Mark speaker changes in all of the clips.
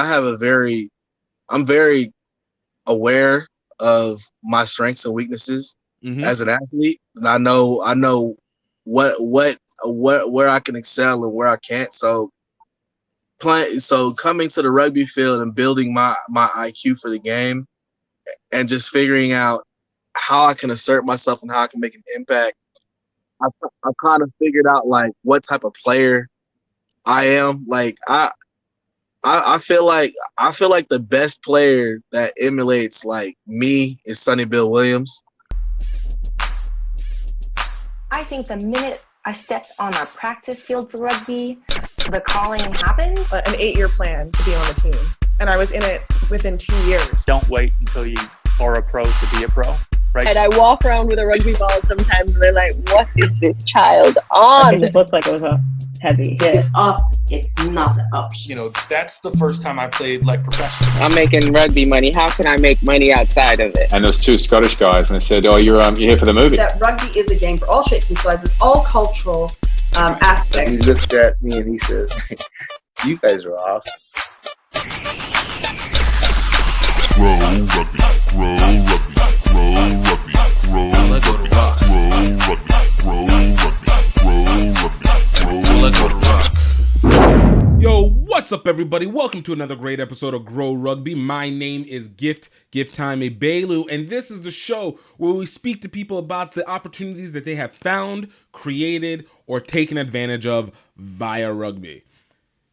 Speaker 1: have I'm very aware of my strengths and weaknesses
Speaker 2: Mm-hmm.
Speaker 1: as an athlete, and I know what where I can excel and where I can't. So coming to the rugby field and building my IQ for the game and just figuring out how I can assert myself and how I can make an impact. I I kind of figured out like what type of player I am. I feel like the best player that emulates like me is Sonny Bill Williams.
Speaker 3: I think the minute I stepped on a practice field for rugby, the calling happened.
Speaker 4: An 8-year plan to be on the team. And I was in it within 2 years.
Speaker 5: Don't wait until you are a pro to be a pro. Right?
Speaker 6: And I walk around with a rugby ball sometimes and they're like, what is this child on?
Speaker 7: It looked like it was a heavy hit.
Speaker 8: It's up, it's not an option.
Speaker 9: You know, that's the first time I played like professionally.
Speaker 10: I'm making rugby money. How can I make money outside of it?
Speaker 11: And there's two Scottish guys, and they said, "Oh, you're here for the movie."
Speaker 12: That rugby is a game for all shapes and sizes, all cultural aspects.
Speaker 13: He looked at me and he says, "You guys are awesome."
Speaker 14: Grow rugby, grow rugby, grow rugby, grow rugby, grow rugby, grow rugby, grow rugby,
Speaker 2: Let's go to rock. Yo, what's up, everybody? Welcome to another great episode of Groux Rugby. My name is GiftTime Bailu, and this is the show where we speak to people about the opportunities that they have found, created, or taken advantage of via rugby.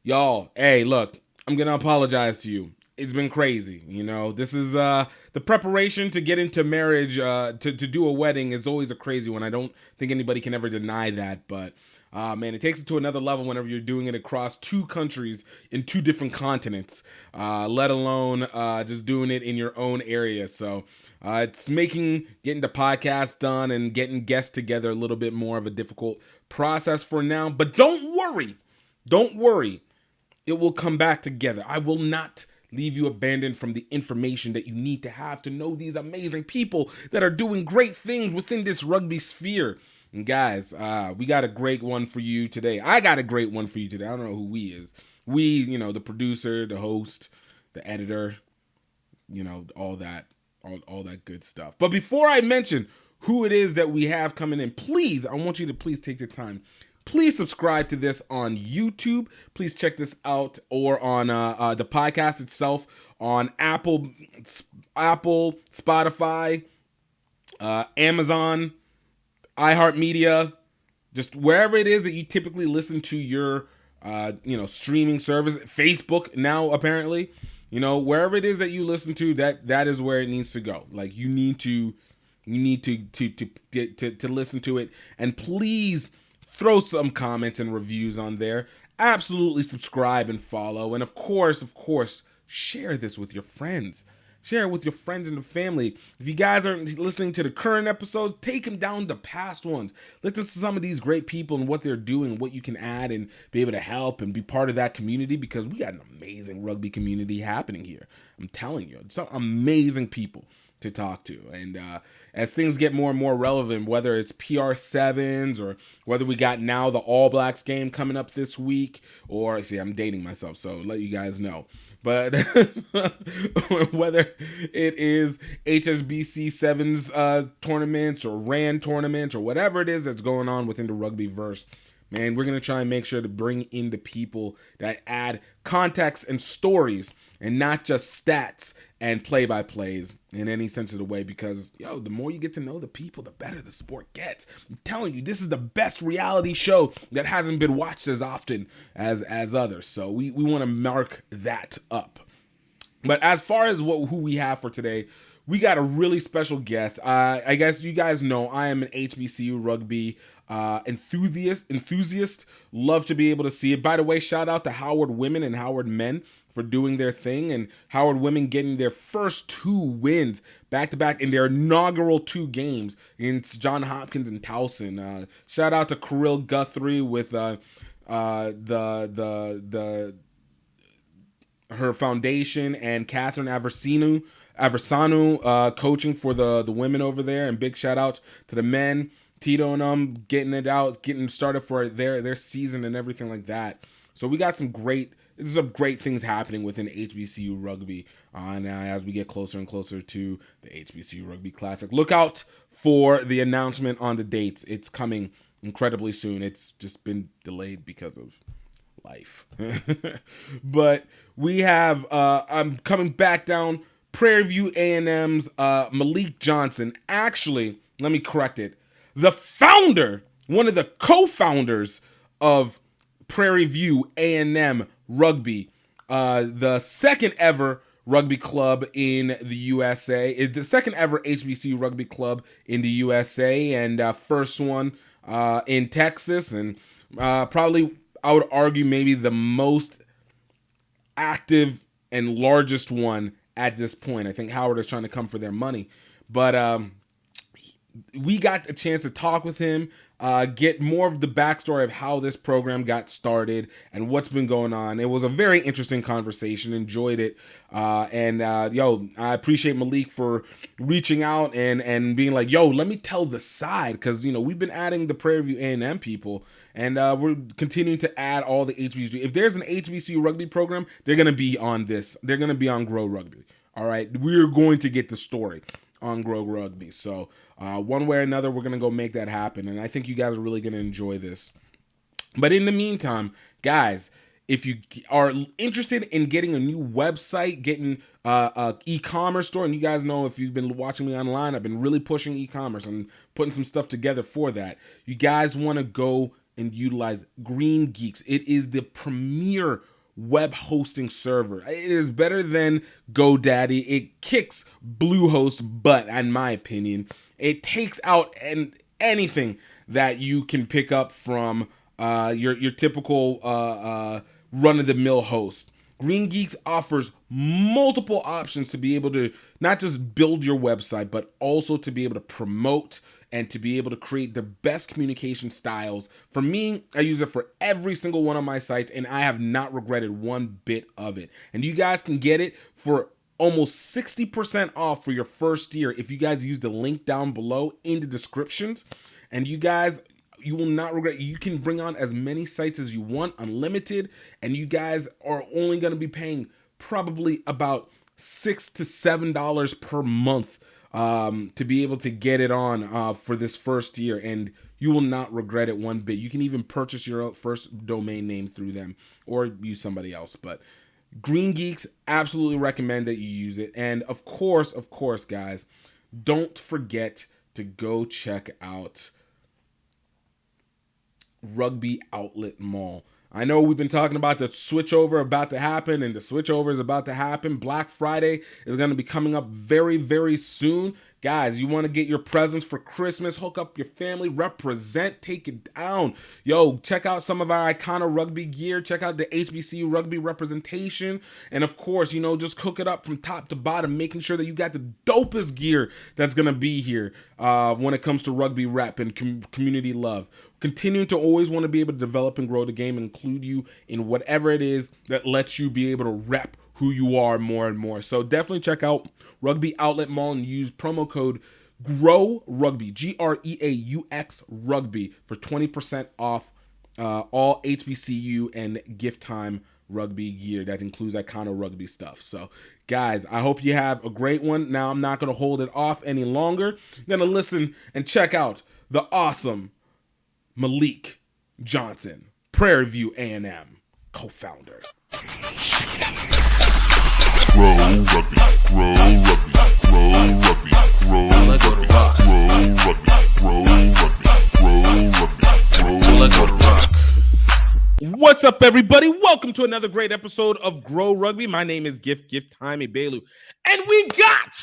Speaker 2: Y'all, hey, look, I'm gonna apologize to you. It's been crazy, you know. This is the preparation to get into marriage, to do a wedding is always a crazy one. I don't think anybody can ever deny that, but man, it takes it to another level whenever you're doing it across two countries in two different continents, let alone just doing it in your own area. So it's making getting the podcast done and getting guests together a little bit more of a difficult process for now. But don't worry. It will come back together. I will not leave you abandoned from the information that you need to have to know these amazing people that are doing great things within this rugby sphere. And guys, we got a great one for you today. I got a great one for you today. I don't know who we is. We, you know, the producer, the host, the editor, you know, all that good stuff. But before I mention who it is that we have coming in, please, I want you to please take the time. Please subscribe to this on YouTube. Please check this out or on the podcast itself on Apple, Spotify, Amazon, iHeartMedia, just wherever it is that you typically listen to your, streaming service. Facebook now, apparently, you know, wherever it is that you listen to, that is where it needs to go. Like you need to listen to it, and please throw some comments and reviews on there. Absolutely subscribe and follow, and of course, share this with your friends. Share it with your friends and the family. If you guys aren't listening to the current episodes, take them down to past ones. Listen to some of these great people and what they're doing, what you can add and be able to help and be part of that community, because we got an amazing rugby community happening here. I'm telling you, some amazing people to talk to. And as things get more and more relevant, whether it's PR7s or whether we got now the All Blacks game coming up this week, or see, I'm dating myself, so let you guys know. But whether it is HSBC Sevens tournaments or RAN tournaments or whatever it is that's going on within the rugby verse, man, we're going to try and make sure to bring in the people that add context and stories and not just stats and play-by-plays in any sense of the way, because, the more you get to know the people, the better the sport gets. I'm telling you, this is the best reality show that hasn't been watched as often as others, so we want to mark that up. But as far as who we have for today, we got a really special guest. I guess you guys know I am an HBCU rugby enthusiast. Love to be able to see it. By the way, shout out to Howard Women and Howard Men for doing their thing, and Howard Women getting their first 2 wins back-to-back in their inaugural 2 games against John Hopkins and Towson. Shout out to Kirill Guthrie with her foundation, and Catherine Aversanu coaching for the women over there, and big shout out to the men, Tito and getting started for their season and everything like that. So we got some great there's some great things happening within HBCU rugby now as we get closer and closer to the HBCU Rugby Classic. Look out for the announcement on the dates. It's coming incredibly soon. It's just been delayed because of life. But we have, I'm coming back down, Prairie View A&M's Malik Johnson. Actually, let me correct it. The founder, one of the co-founders of Prairie View A&M Rugby, the second ever rugby club in the USA, the second ever HBCU rugby club in the USA, and first one in Texas, and probably, I would argue, maybe the most active and largest one at this point. I think Howard is trying to come for their money, but we got a chance to talk with him, get more of the backstory of how this program got started and what's been going on. It was a very interesting conversation. Enjoyed it. I appreciate Malik for reaching out and being like, yo, let me tell the side, because, we've been adding the Prairie View A&M people, and we're continuing to add all the HBCU. If there's an HBCU rugby program, they're going to be on this. They're going to be on Greaux Rugby. All right? We're going to get the story on Greaux Rugby. So one way or another, we're going to go make that happen. And I think you guys are really going to enjoy this. But in the meantime, guys, if you are interested in getting a new website, getting an e-commerce store, and you guys know if you've been watching me online, I've been really pushing e-commerce and putting some stuff together for that. You guys want to go and utilize Green Geeks. It is the premier web hosting server. It is better than GoDaddy. It kicks Bluehost's butt, in my opinion. It takes out anything that you can pick up from your typical run-of-the-mill host. Green Geeks offers multiple options to be able to not just build your website, but also to be able to promote and to be able to create the best communication styles. For me, I use it for every single one of my sites, and I have not regretted one bit of it. And you guys can get it for almost 60% off for your first year if you guys use the link down below in the descriptions. And you guys, you will not regret. You can bring on as many sites as you want, unlimited, and you guys are only going to be paying probably about $6 to $7 per month to be able to get it on for this first year, and you will not regret it one bit. You can even purchase your first domain name through them or use somebody else. But Green Geeks, absolutely recommend that you use it. And of course, guys, don't forget to go check out Rugby Outlet Mall. I know we've been talking about the switchover about to happen, and the switchover is about to happen. Black Friday is going to be coming up very, very soon. Guys, you want to get your presents for Christmas, hook up your family, represent, take it down. Yo, check out some of our iconic rugby gear. Check out the HBCU rugby representation. And of course, just hook it up from top to bottom, making sure that you got the dopest gear that's going to be here when it comes to rugby rep and community love. Continuing to always want to be able to develop and grow the game and include you in whatever it is that lets you be able to rep who you are more and more. So definitely check out Rugby Outlet Mall and use promo code GREAUX Rugby, GREAUX Rugby, for 20% off all HBCU and GiftTime rugby gear. That includes iconic rugby stuff. So guys, I hope you have a great one. Now I'm not going to hold it off any longer. I'm going to listen and check out the awesome Malik Johnson, Prairie View A&M co-founder. Check it out.
Speaker 14: Grow Rugby, Grow Rugby, Grow Rugby, Grow Rugby, Grow Rugby, Grow Rugby, Grow Rugby, Grow Rugby.
Speaker 2: What's up, everybody? Welcome to another great episode of Grow Rugby. My name is GiftTime Bailu, and we got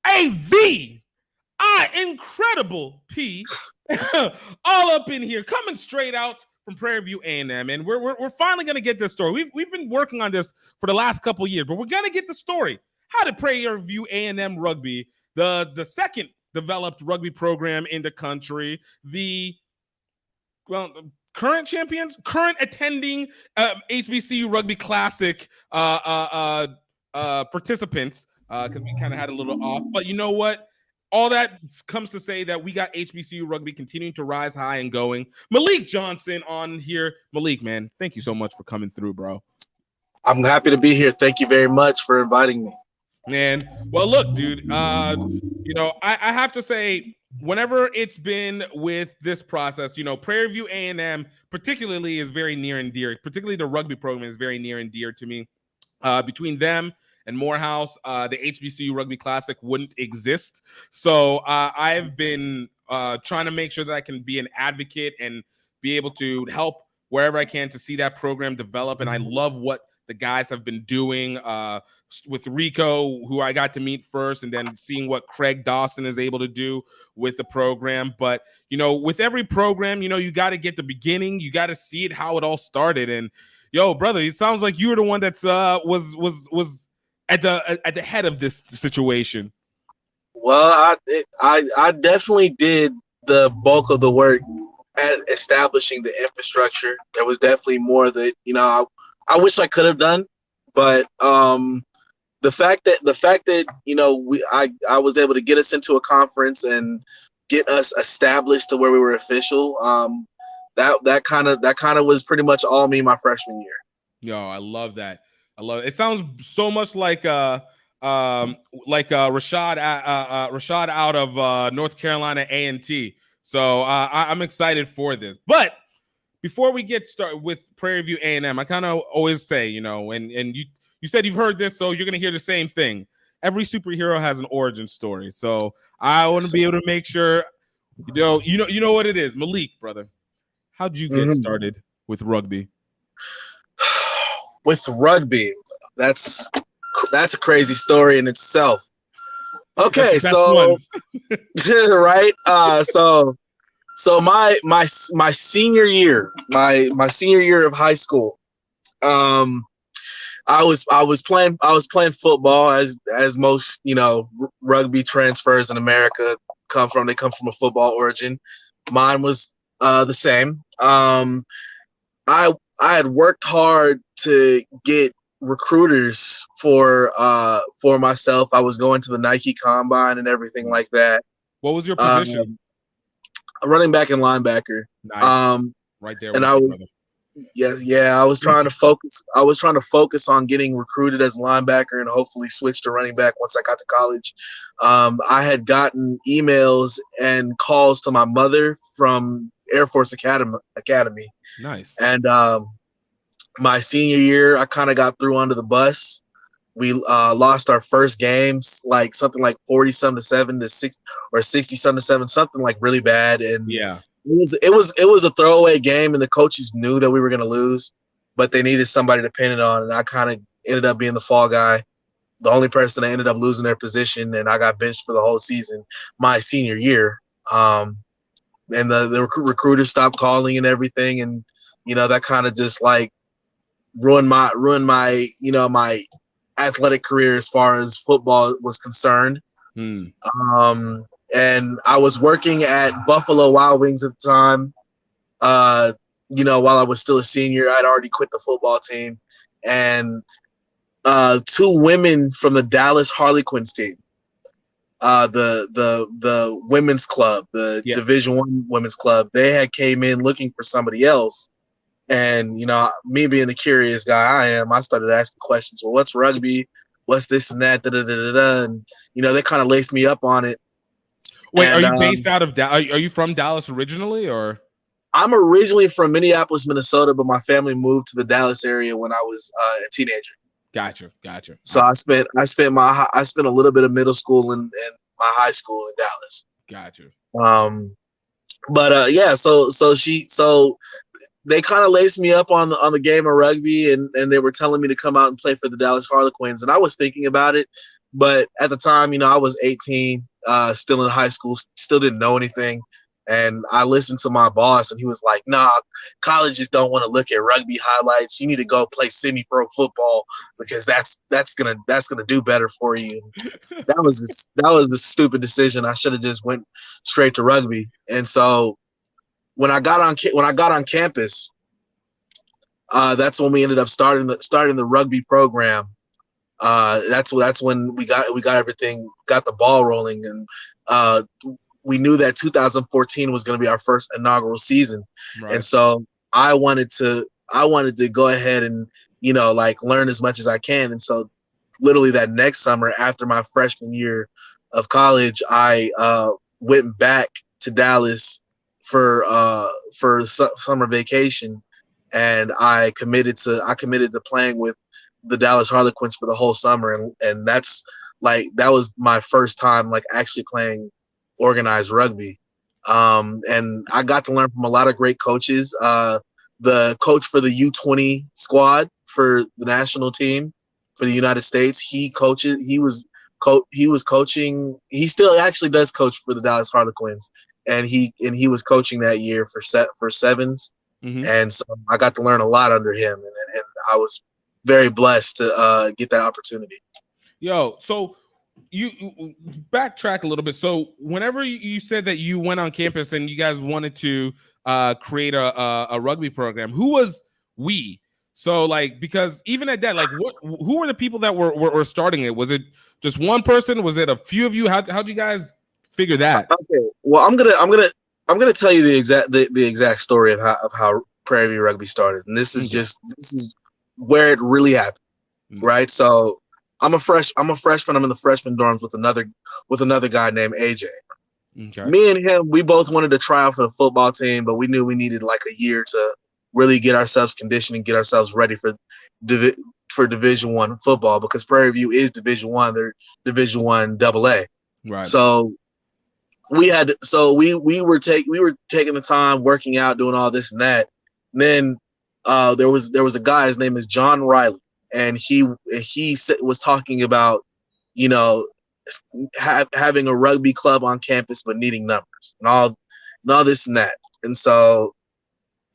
Speaker 2: a incredible P all up in here, coming straight out from Prairie View A&M, and we're finally gonna get this story. We've been working on this for the last couple of years, but we're gonna get the story. How did Prairie View A&M Rugby, the second developed rugby program in the country, current champions, current attending HBCU Rugby Classic participants, because we kind of had a little off, but you know what? All that comes to say that we got HBCU rugby continuing to rise high and going. Malik Johnson on here. Malik, man, thank you so much for coming through, bro.
Speaker 1: I'm happy to be here. Thank you very much for inviting me.
Speaker 2: Man, well, look, dude. I have to say, whenever it's been with this process, Prairie View A&M particularly is very near and dear. Particularly the rugby program is very near and dear to me. Between them and Morehouse, the HBCU Rugby Classic wouldn't exist. So I've been trying to make sure that I can be an advocate and be able to help wherever I can to see that program develop. And I love what the guys have been doing with Rico, who I got to meet first, and then seeing what Craig Dawson is able to do with the program. But, with every program, you got to get the beginning. You got to see it, how it all started. And, yo, brother, it sounds like you were the one that's was at the head of this situation.
Speaker 1: Well, I definitely did the bulk of the work at establishing the infrastructure. There was definitely more that I wish I could have done, but the fact that I was able to get us into a conference and get us established to where we were official. That kind of was pretty much all me my freshman year.
Speaker 2: Yo, I love that. I love it. It sounds so much like Rashad out of North Carolina A&T. So I'm excited for this. But before we get started with Prairie View A&M, I kind of always say, and you said you've heard this, so you're gonna hear the same thing. Every superhero has an origin story. So I want to be able to make sure, you know what it is. Malik, brother, how'd you get started with rugby?
Speaker 1: With rugby, that's a crazy story in itself. Okay, so right, so my senior year, my senior year of high school, I was playing football as most rugby transfers in America come from. They come from a football origin. Mine was the same. I had worked hard to get recruiters for myself. I was going to the Nike Combine and everything like that.
Speaker 2: What was your position?
Speaker 1: Running back and linebacker.
Speaker 2: Nice. Right there.
Speaker 1: And I was, I was trying to focus. I was trying to focus on getting recruited as a linebacker and hopefully switch to running back once I got to college. I had gotten emails and calls to my mother from Air Force Academy.
Speaker 2: Nice.
Speaker 1: And my senior year, I kind of got through under the bus. We lost our first games, like something like 40-7 to 6 or 60-7, something like really bad. And
Speaker 2: yeah,
Speaker 1: it was a throwaway game, and the coaches knew that we were going to lose, but they needed somebody to pin it on, and I kind of ended up being the fall guy, the only person that ended up losing their position, and I got benched for the whole season my senior year. And the recruiters stopped calling and everything, and that kind of just like ruined my my athletic career as far as football was concerned. And I was working at Buffalo Wild Wings at the time. While I was still a senior, I'd already quit the football team, and two women from the Dallas Harlequins team, the women's club, the Division I women's club, they had came in looking for somebody else. And, me being the curious guy I am, I started asking questions. Well, what's rugby? What's this and that? And, they kind of laced me up on it.
Speaker 2: Wait, and, are you based out of Dallas? Are you from Dallas originally, or?
Speaker 1: I'm originally from Minneapolis, Minnesota, but my family moved to the Dallas area when I was a teenager.
Speaker 2: Gotcha.
Speaker 1: So I spent a little bit of middle school and my high school in Dallas.
Speaker 2: Gotcha.
Speaker 1: So they kind of laced me up on the game of rugby, and they were telling me to come out and play for the Dallas Harlequins, and I was thinking about it, but at the time, I was 18, still in high school, still didn't know anything, and I listened to my boss, and he was like, "Nah, colleges don't want to look at rugby highlights. You need to go play semi-pro football because that's gonna do better for you." That was the stupid decision. I should have just went straight to rugby, and so. When I got on campus, that's when we ended up starting the rugby program. That's when we got everything, got the ball rolling, and we knew that 2014 was going to be our first inaugural season, right. And so I wanted to go ahead and like learn as much as I can. And so literally that next summer after my freshman year of college, I went back to Dallas for summer vacation, and I committed to playing with the Dallas Harlequins for the whole summer, and that was my first time like actually playing organized rugby. And I got to learn from a lot of great coaches. The coach for the U20 squad for the national team for the United States, he was coaching. He still actually does coach for the Dallas Harlequins, and he was coaching that year for sevens.
Speaker 2: Mm-hmm.
Speaker 1: And so I got to learn a lot under him, and I was very blessed to get that opportunity.
Speaker 2: Yo, so you backtrack a little bit. So whenever you said that you went on campus and you guys wanted to create a rugby program, who was we? So like, because even at that, like, who were the people that were starting it? Was it just one person? Was it a few of you? How'd you guys figure that?
Speaker 1: Okay, well, I'm gonna tell you the exact story of how Prairie View Rugby started, and this is where it really happened, right? So I'm a freshman. I'm in the freshman dorms with another guy named AJ.
Speaker 2: Okay.
Speaker 1: Me and him, we both wanted to try out for the football team, but we knew we needed like a year to really get ourselves conditioned and get ourselves ready for Division I football, because Prairie View is Division I. They're Division I AA.
Speaker 2: Right.
Speaker 1: So we were taking the time, working out, doing all this and that. And then there was a guy, his name is John Riley, and he was talking about, having a rugby club on campus but needing numbers and all this and that. And so,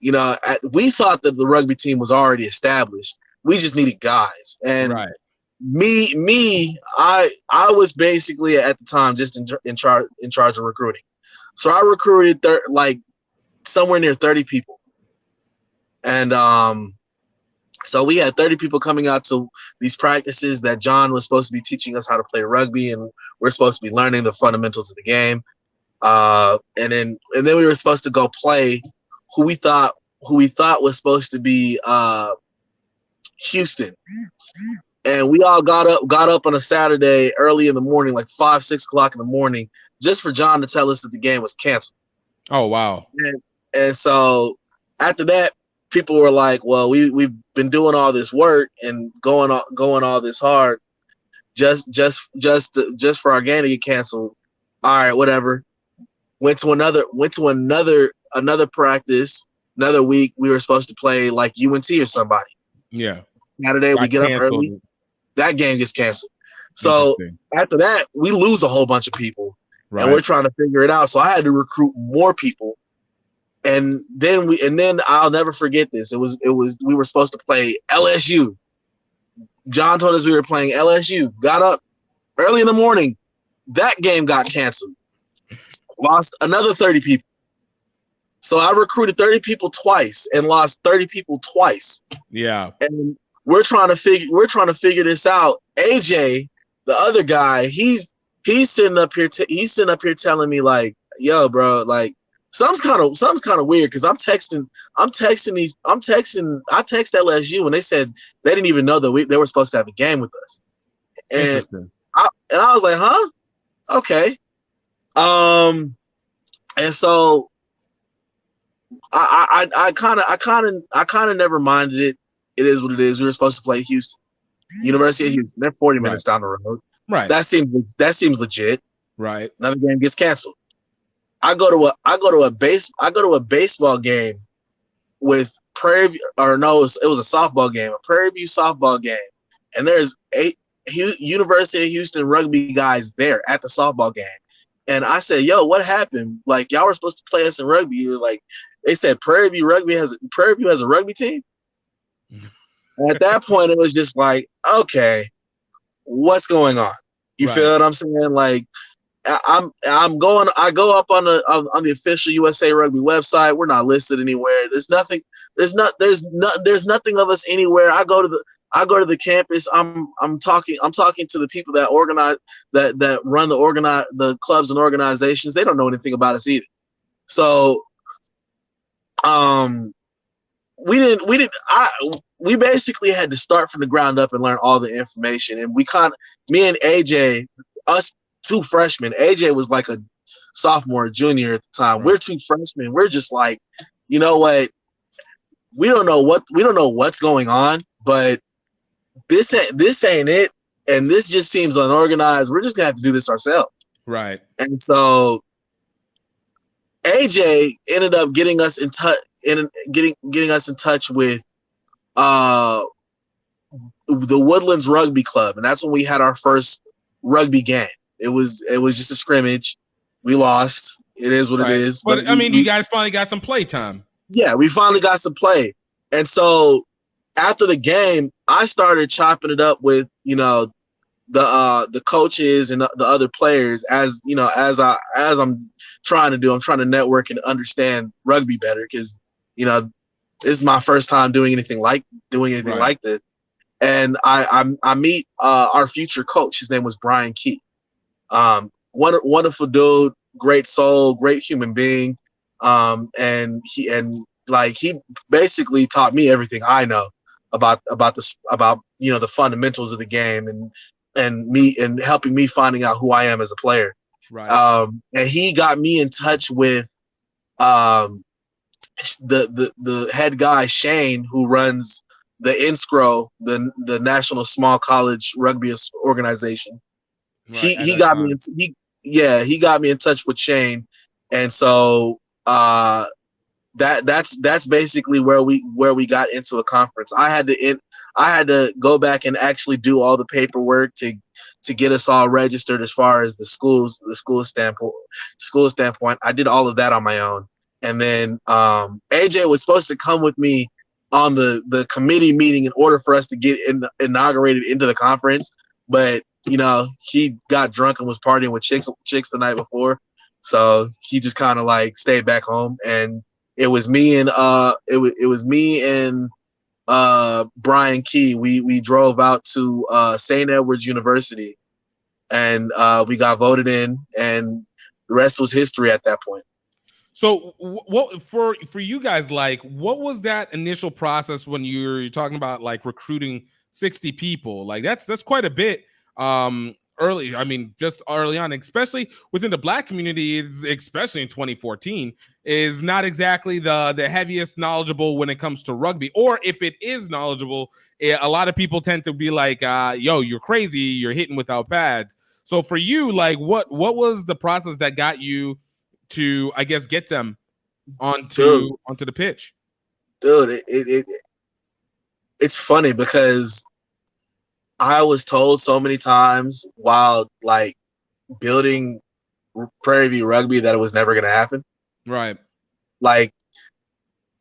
Speaker 1: we thought that the rugby team was already established. We just needed guys. And
Speaker 2: right.
Speaker 1: I was basically at the time just in charge of recruiting. So I recruited somewhere near 30 people. And so we had 30 people coming out to these practices that John was supposed to be teaching us how to play rugby, and we're supposed to be learning the fundamentals of the game. And then we were supposed to go play who we thought was supposed to be Houston. And we all got up on a Saturday early in the morning, like 5-6 o'clock in the morning, just for John to tell us that the game was canceled.
Speaker 2: Oh wow!
Speaker 1: And so after that, people were like, "Well, we've been doing all this work and going all this hard, just for our game to get canceled. All right, whatever." Went to another practice, another week. We were supposed to play like UNT or somebody.
Speaker 2: Yeah.
Speaker 1: Saturday we get up early. That game gets canceled. So after that, we lose a whole bunch of people, and we're trying to figure it out. So I had to recruit more people, and then I'll never forget this. We were supposed to play LSU. John told us we were playing LSU. Got up early in the morning. That game got canceled. Lost another 30 people. So I recruited 30 people twice and lost 30 people twice.
Speaker 2: Yeah.
Speaker 1: And we're trying to figure this out. AJ, the other guy, he's sitting up here telling me like, "Yo, bro, like something's kind of weird," because I text LSU and they said they didn't even know that they were supposed to have a game with us. And I was like, "Huh? Okay." And so I kind of never minded it. It is what it is. We were supposed to play Houston, University of Houston. They're 40 minutes down the road.
Speaker 2: Right.
Speaker 1: That seems legit.
Speaker 2: Right.
Speaker 1: Another game gets canceled. I go to a baseball game with Prairie View, or no, it was a softball game, a Prairie View softball game, and there's 8 University of Houston rugby guys there at the softball game. And I said, "Yo, what happened? Like, y'all were supposed to play us in rugby." It was like, they said Prairie View has a rugby team. And at that point, it was just like, okay, what's going on? You feel what I'm saying? Like, I go up on the official USA Rugby website. We're not listed anywhere. There's nothing of us anywhere. I go to the campus. I'm talking to the people that organize that run the clubs and organizations. They don't know anything about us either. So we basically had to start from the ground up and learn all the information. And me and AJ, us two freshmen, AJ was like a sophomore, junior at the time. Right. We're two freshmen. We're just like, you know what? We don't know what's going on, but this ain't it. And this just seems unorganized. We're just gonna have to do this ourselves.
Speaker 2: Right.
Speaker 1: And so AJ ended up getting us in touch with the Woodlands Rugby Club, and that's when we had our first rugby game. It was just a scrimmage. We lost. It is what it is.
Speaker 2: But I mean, you guys finally got some play time.
Speaker 1: Yeah, we finally got some play. And so after the game, I started chopping it up with, the coaches and the other players, as I'm trying to do. I'm trying to network and understand rugby better, because this is my first time doing anything like this. And I meet our future coach. His name was Brian Key. Wonderful dude, great soul, great human being. And he basically taught me everything I know about the fundamentals of the game, and helping me finding out who I am as a player.
Speaker 2: Right.
Speaker 1: And he got me in touch with the head guy, Shane, who runs the INSCRO, the National Small College Rugby Organization. Right, he got me in touch with Shane, and so that's basically where we got into a conference. I had to go back and actually do all the paperwork to get us all registered as far as the school standpoint. I did all of that on my own. And then AJ was supposed to come with me on the committee meeting in order for us to get inaugurated into the conference. But, he got drunk and was partying with chicks the night before. So he just kind of like stayed back home, and it was me and Brian Key. We drove out to St. Edward's University, and we got voted in, and the rest was history at that point.
Speaker 2: So what for you guys, like, what was that initial process when you're talking about like recruiting 60 people? Like that's quite a bit early. I mean, just early on, especially within the Black community, especially in 2014, is not exactly the heaviest knowledgeable when it comes to rugby. Or if it is knowledgeable, a lot of people tend to be like, yo, you're crazy, you're hitting without pads. So for you, like, what was the process that got you to, I guess, get them onto the pitch?
Speaker 1: Dude, it's funny because I was told so many times while like building Prairie View Rugby that it was never going to happen.
Speaker 2: Right.
Speaker 1: Like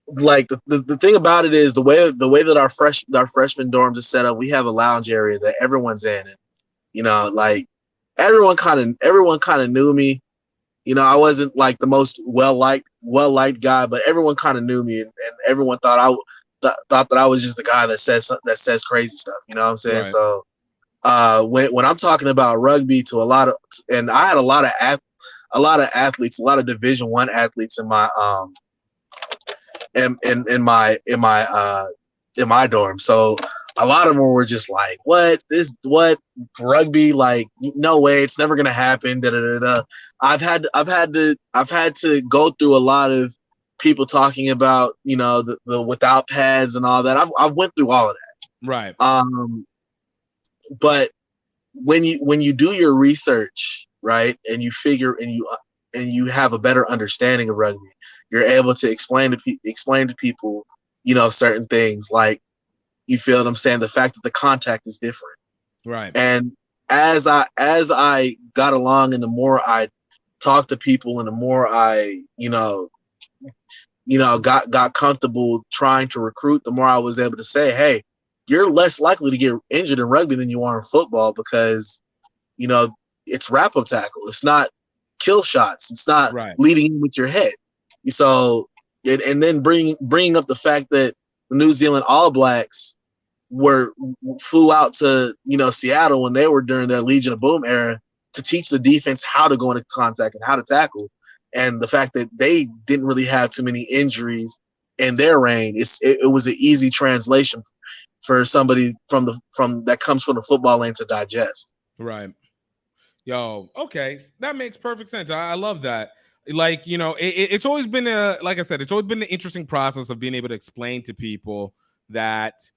Speaker 1: the thing about it is the way that our freshman dorms are set up. We have a lounge area that everyone's in, and like everyone kind of knew me. I wasn't like the most well liked guy, but everyone kind of knew me, and everyone thought that I was just the guy that says crazy stuff. You know what I'm saying?
Speaker 2: Right.
Speaker 1: So when I'm talking about rugby to a lot of, and I had a lot of athletes, a lot of Division I athletes in my in my dorm. So a lot of them were just like, what rugby? Like, no way, it's never gonna happen. Da, da, da, da. I've had to go through a lot of people talking about, the without pads and all that. I went through all of that.
Speaker 2: Right.
Speaker 1: But when you do your research, right, and you figure and you have a better understanding of rugby, you're able to explain to people, certain things, like, you feel what I'm saying, the fact that the contact is different.
Speaker 2: Right.
Speaker 1: And as I got along, and the more I talked to people, and the more I, got comfortable trying to recruit, the more I was able to say, hey, you're less likely to get injured in rugby than you are in football, because, it's wrap-up tackle. It's not kill shots. It's not leading in with your head. So, and then bringing up the fact that the New Zealand All Blacks flew out to, Seattle when they were during their Legion of Boom era to teach the defense how to go into contact and how to tackle. And the fact that they didn't really have too many injuries in their reign, it was an easy translation for somebody from that comes from the football lane to digest.
Speaker 2: Right. Yo, okay, that makes perfect sense. I love that. Like, you know, it's always been like I said, it's always been an interesting process of being able to explain to people that,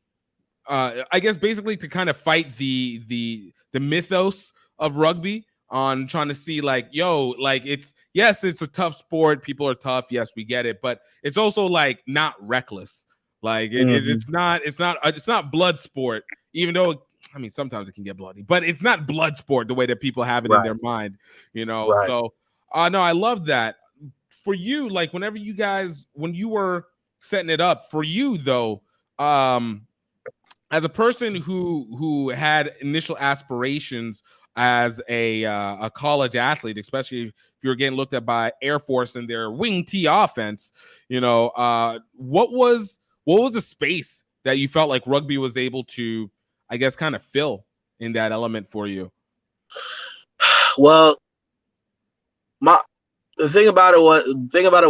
Speaker 2: I guess basically to kind of fight the mythos of rugby on trying to see like, yo, like it's a tough sport. People are tough. Yes, we get it, but it's also like not reckless. Like it's not blood sport, even though. I mean, sometimes it can get bloody, but it's not blood sport the way that people have it in their mind, you know?
Speaker 1: Right.
Speaker 2: So, no, I love that. For you, like when you were setting it up for you though, as a person who had initial aspirations as a college athlete, especially if you're getting looked at by Air Force and their wing T offense, you know, what was the space that you felt like rugby was able to, I guess, kind of fill in that element for you?
Speaker 1: Well, the thing about it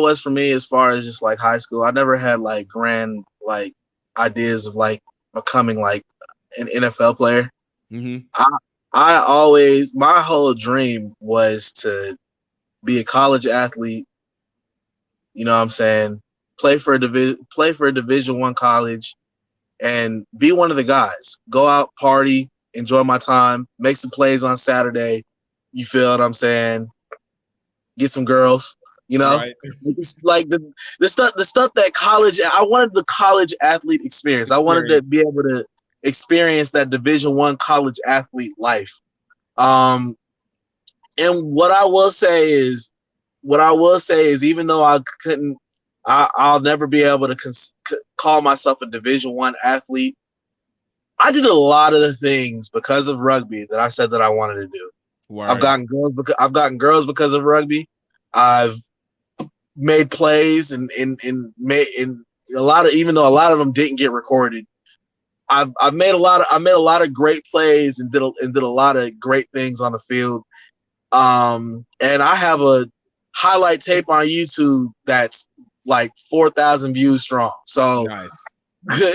Speaker 1: was for me, as far as just like high school, I never had like grand like ideas of like becoming like an NFL player.
Speaker 2: Mm-hmm.
Speaker 1: I always, my whole dream was to be a college athlete. You know what I'm saying? Play for a Division I college, and be one of the guys. Go out, party, enjoy my time, make some plays on Saturday. You feel what I'm saying? Get some girls, you know?
Speaker 2: Right.
Speaker 1: It's like the stuff that college. I wanted the college athlete experience. I wanted to be able to experience that Division I college athlete life. And what I will say is, even though I couldn't, I'll never be able to call myself a Division I athlete. I did a lot of the things because of rugby that I said that I wanted to do.
Speaker 2: Word.
Speaker 1: I've gotten girls because of rugby. I've made plays and made a lot of, even though a lot of them didn't get recorded. I've made a lot of great plays and did a lot of great things on the field. And I have a highlight tape on YouTube that's like 4,000 views strong. So,
Speaker 2: nice.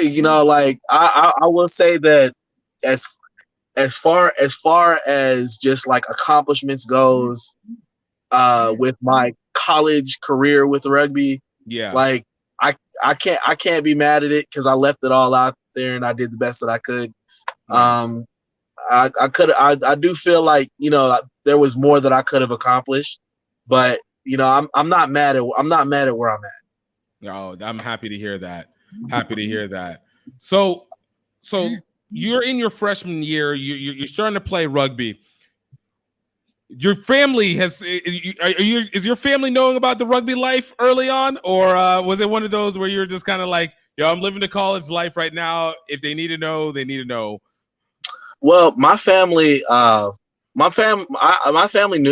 Speaker 1: You know, like I will say that as far as just like accomplishments goes, with my college career with rugby,
Speaker 2: yeah, like
Speaker 1: I can't be mad at it because I left it all out there and I did the best that I could. Nice. I do feel like, you know, there was more that I could have accomplished, but you know, I'm not mad at where I'm at.
Speaker 2: No, I'm happy to hear that. Happy to hear that. So you're in your freshman year. You're starting to play rugby. Your family is your family knowing about the rugby life early on, or was it one of those where you're just kind of like, yo, I'm living the college life right now. If they need to know, they need to know.
Speaker 1: Well, my family knew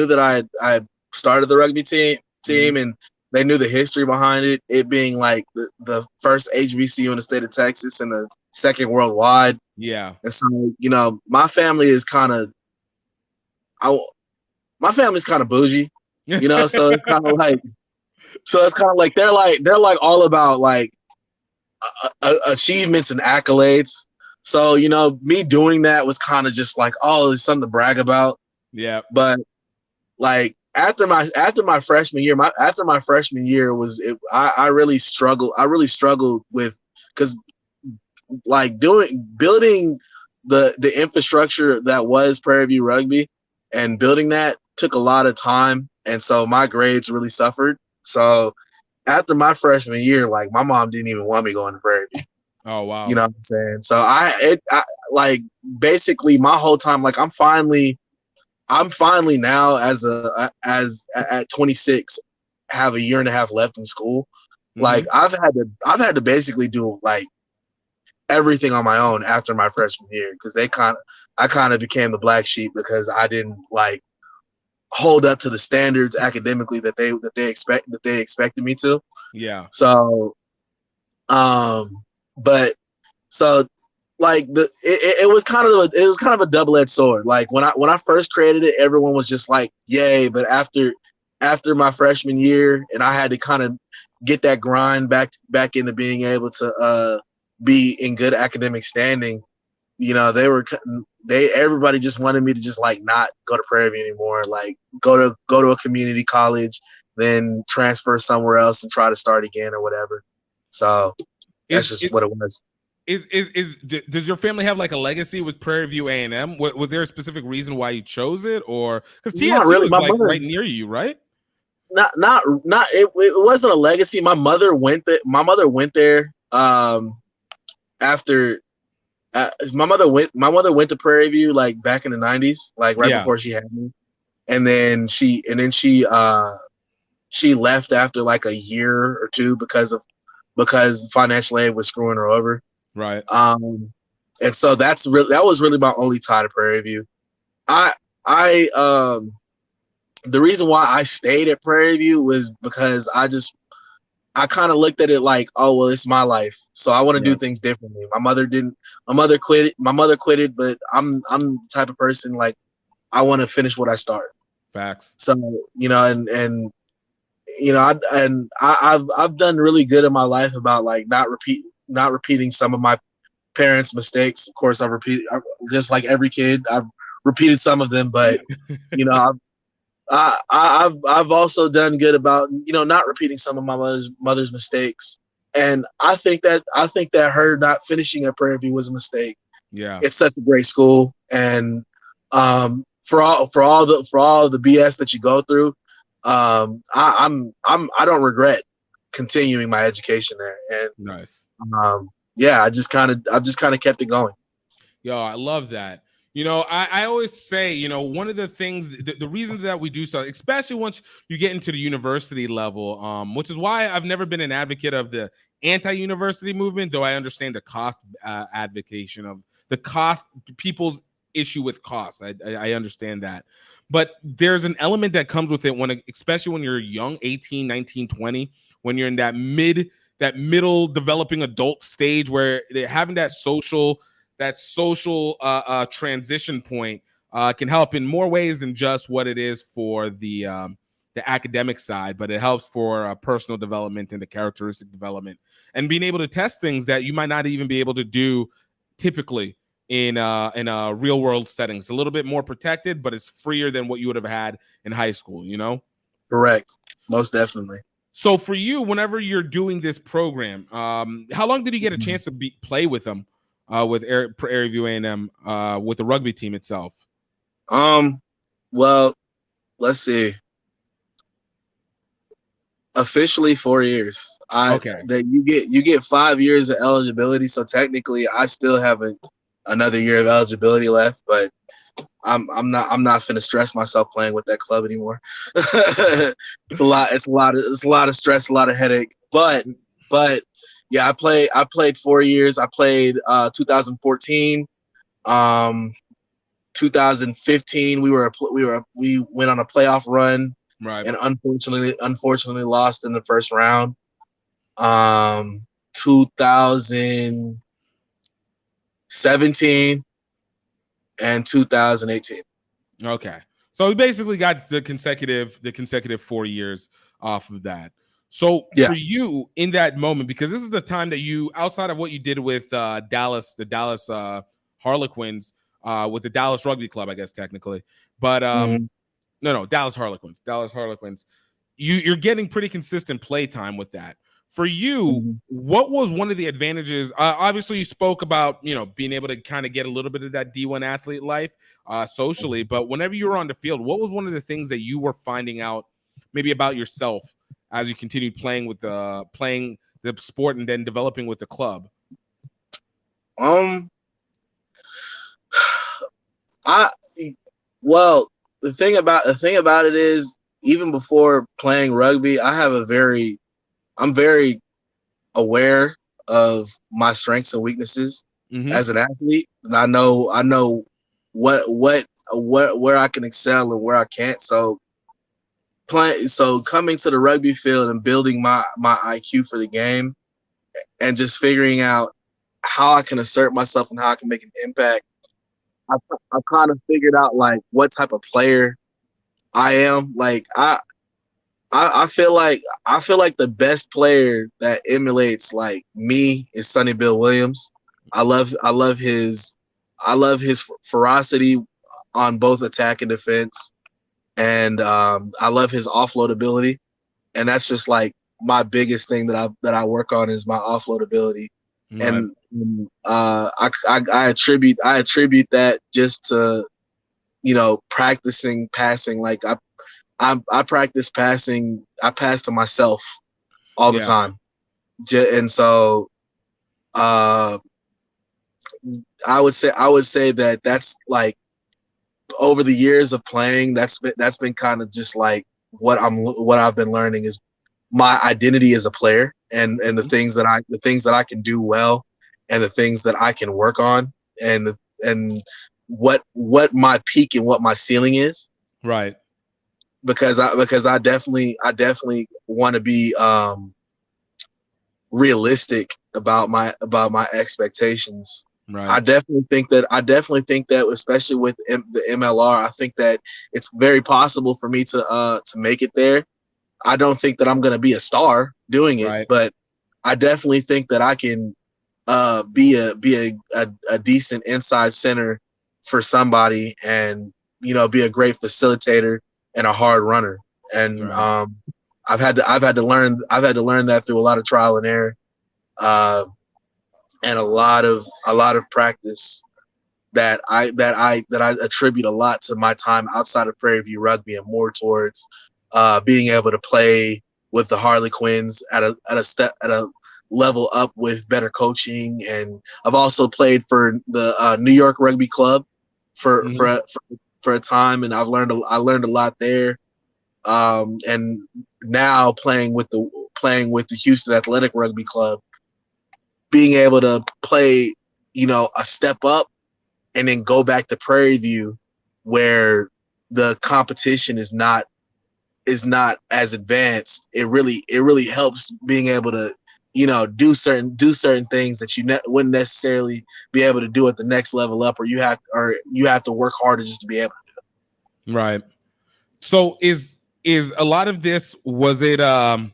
Speaker 1: that I started the rugby team, mm-hmm. and they knew the history behind it. It being like the first HBCU in the state of Texas and the second worldwide.
Speaker 2: Yeah,
Speaker 1: and so, you know, my family is kind of bougie, you know. So it's kind of like they're like all about like achievements and accolades. So, you know, me doing that was kind of just like, oh, it's something to brag about.
Speaker 2: Yeah.
Speaker 1: But like after my freshman year, I really struggled with, because like building the infrastructure that was Prairie View Rugby and building that took a lot of time. And so my grades really suffered. So after my freshman year, like my mom didn't even want me going to Prairie View.
Speaker 2: Oh, wow.
Speaker 1: You know what I'm saying? So I like basically my whole time, like I'm finally now as at 26, have a year and a half left in school. Mm-hmm. Like I've had to basically do like everything on my own after my freshman year, because I kind of became the black sheep because I didn't like hold up to the standards academically that they expected me to.
Speaker 2: Yeah.
Speaker 1: So, but so like it was kind of a double-edged sword. Like when I first created it, everyone was just like, yay. But after my freshman year, and I had to kind of get that grind back into being able to be in good academic standing, you know, everybody just wanted me to just like not go to Prairie View anymore, like go to a community college, then transfer somewhere else and try to start again or whatever. So that's just what it was.
Speaker 2: Does your family have like a legacy with Prairie View A&M? Was there a specific reason why you chose it, or because TSU is like right near you, right?
Speaker 1: Not it wasn't a legacy. My mother went there after my mother went to Prairie View like back in the 90s, like right before she had me. And then she left after like a year or two because financial aid was screwing her over.
Speaker 2: Right.
Speaker 1: And so that was really my only tie to Prairie View. The reason why I stayed at Prairie View was because I kind of looked at it like, oh well, it's my life, so I want to do things differently. My mother quit it, but I'm the type of person like I want to finish what I start.
Speaker 2: Facts.
Speaker 1: So you know, and you know, I've done really good in my life about like not repeating some of my parents' mistakes. Of course, I've repeated, just like every kid, I've repeated some of them, but you know, I've also done good about, you know, not repeating some of my mother's mistakes. And I think that her not finishing at Prairie View was a mistake.
Speaker 2: Yeah,
Speaker 1: it's such a great school, and for all the BS that you go through, I don't regret continuing my education there. And
Speaker 2: nice.
Speaker 1: Yeah, I've just kind of kept it going.
Speaker 2: Yo, I love that. You know, I always say, you know, one of the things, the reasons that we do so, especially once you get into the university level, which is why I've never been an advocate of the anti-university movement, though I understand the cost advocation of the cost, people's issue with cost. I understand that. But there's an element that comes with it especially when you're young, 18, 19, 20, when you're in that middle developing adult stage where they're having that social transition point can help in more ways than just what it is for the academic side, but it helps for personal development and the characteristic development and being able to test things that you might not even be able to do typically in a real world setting. It's a little bit more protected, but it's freer than what you would have had in high school, you know?
Speaker 1: Correct. Most definitely.
Speaker 2: So for you, whenever you're doing this program, how long did you get a chance to play with them? With Prairie View A&M, with the rugby team itself?
Speaker 1: Well, let's see. Officially 4 years.
Speaker 2: Okay.
Speaker 1: That you get 5 years of eligibility, so technically I still have another year of eligibility left, but I'm not finna stress myself playing with that club anymore. It's a lot of stress, a lot of headache. But yeah, I played 4 years. I played 2014, 2015. We went on a playoff run,
Speaker 2: right?
Speaker 1: And unfortunately lost in the first round. 2017 and 2018.
Speaker 2: Okay, so we basically got the consecutive 4 years off of that. So for you in that moment, because this is the time that you, outside of what you did with the Dallas Harlequins, with the Dallas Rugby Club, I guess technically, but no, Dallas Harlequins, you're getting pretty consistent play time with that. For you, what was one of the advantages? Obviously, you spoke about, you know, being able to kind of get a little bit of that D1 athlete life socially, but whenever you were on the field, what was one of the things that you were finding out maybe about yourself as you continued playing the sport and then developing with the club?
Speaker 1: The thing about it is, even before playing rugby, I'm very aware of my strengths and weaknesses as an athlete, and I know where I can excel and where I can't. So coming to the rugby field and building my IQ for the game, and just figuring out how I can assert myself and how I can make an impact, I kind of figured out like what type of player I am. Like I feel like the best player that emulates like me is Sonny Bill Williams. I love his ferocity on both attack and defense, and I love his offload ability. And that's just like my biggest thing that I work on is my offload ability.
Speaker 2: Right.
Speaker 1: And I attribute that just to, you know, practicing passing. Like I practice passing. I pass to myself all the time, and so I would say that that's like over the years of playing, that's been kind of just like what I've been learning is my identity as a player, and the things that I can do well, and the things that I can work on, and what my peak and what my ceiling is.
Speaker 2: Right.
Speaker 1: Because I definitely want to be realistic about my expectations.
Speaker 2: Right.
Speaker 1: I definitely think that especially with the MLR, I think that it's very possible for me to make it there. I don't think that I'm going to be a star doing it, but I definitely think that I can be a decent inside center for somebody, and, you know, be a great facilitator and a hard runner. And I've had to learn that through a lot of trial and error, and a lot of practice that I attribute a lot to my time outside of Prairie View Rugby, and more towards being able to play with the Harlequins at a level up with better coaching. And I've also played for the New York Rugby Club for a time, and I learned a lot there. And now playing with the Houston Athletic Rugby Club, being able to play, you know, a step up and then go back to Prairie View, where the competition is not as advanced. It really helps being able to, you know, do certain things that you wouldn't necessarily be able to do at the next level up, or you have to work harder just to be able to do it.
Speaker 2: Right. So is a lot of this, was it kind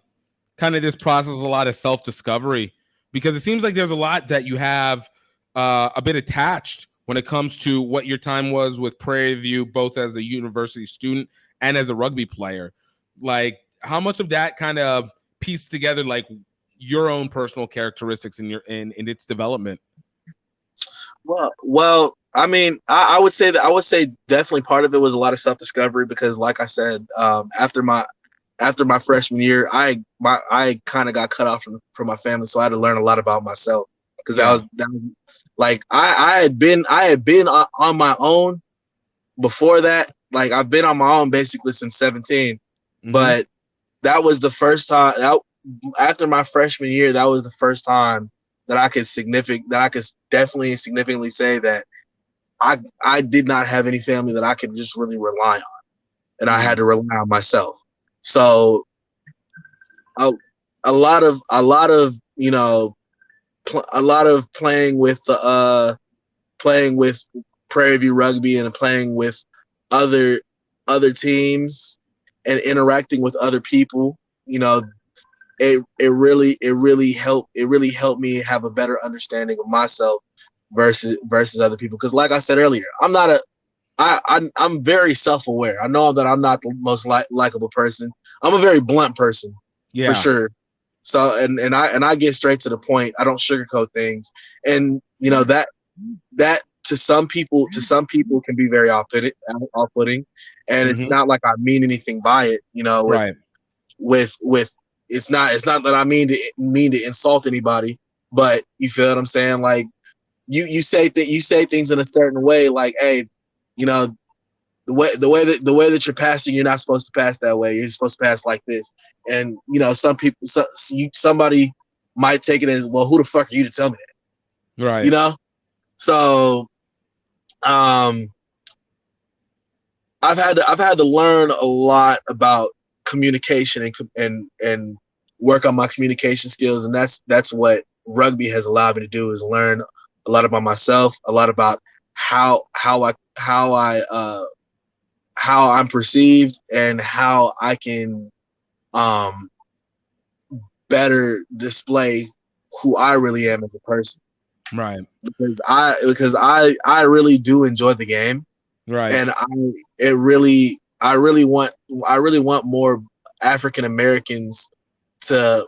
Speaker 2: of this process, a lot of self-discovery? Because it seems like there's a lot that you have a bit attached when it comes to what your time was with Prairie View, both as a university student and as a rugby player. Like, how much of that kind of pieced together, like, your own personal characteristics in its development?
Speaker 1: Well, I mean, I would say definitely part of it was a lot of self-discovery, because, like I said, after my freshman year, I kind of got cut off from my family, so I had to learn a lot about myself, because that was like I had been on my own before that. Like, I've been on my own basically since 17, but that was the first time. After my freshman year, that was the first time that I could definitely and significantly say that I did not have any family that I could just really rely on, and I had to rely on myself. So a lot of you know, a lot of playing with Prairie View Rugby and playing with other teams and interacting with other people, you know, it really helped me have a better understanding of myself versus other people. Because, like I said earlier, I'm very self-aware. I know that I'm not the most likable person. I'm a very blunt person, for sure. So and I get straight to the point. I don't sugarcoat things, and, you know, that to some people can be very off-putting, and it's not like I mean anything by it. You know, with it's not that I mean to insult anybody, but you feel what I'm saying? Like, you say things in a certain way, like, hey, you know, the way that you're passing, you're not supposed to pass that way. You're supposed to pass like this. And, you know, somebody might take it as, well, who the fuck are you to tell me that?
Speaker 2: Right.
Speaker 1: You know? So I've had to learn a lot about communication and work on my communication skills, and that's what rugby has allowed me to do, is learn a lot about myself, a lot about how I'm perceived, and how I can better display who I really am as a person.
Speaker 2: Right.
Speaker 1: Because I really do enjoy the game.
Speaker 2: Right.
Speaker 1: And I really want more African Americans to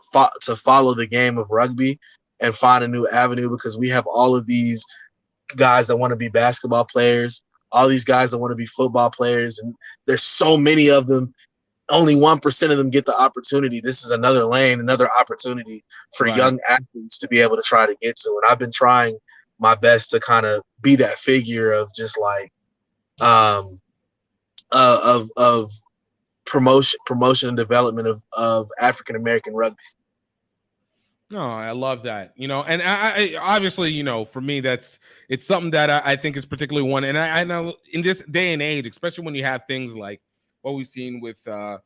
Speaker 1: follow the game of rugby and find a new avenue, because we have all of these guys that want to be basketball players, all these guys that want to be football players, and there's so many of them. Only 1% of them get the opportunity. This is another lane, another opportunity for young athletes to be able to try to get to. And I've been trying my best to kind of be that figure of just like of promotion and development of African American rugby.
Speaker 2: No, I love that. And I obviously, for me, it's something that I think is particularly one. And I know in this day and age, especially when you have things like what we've seen with the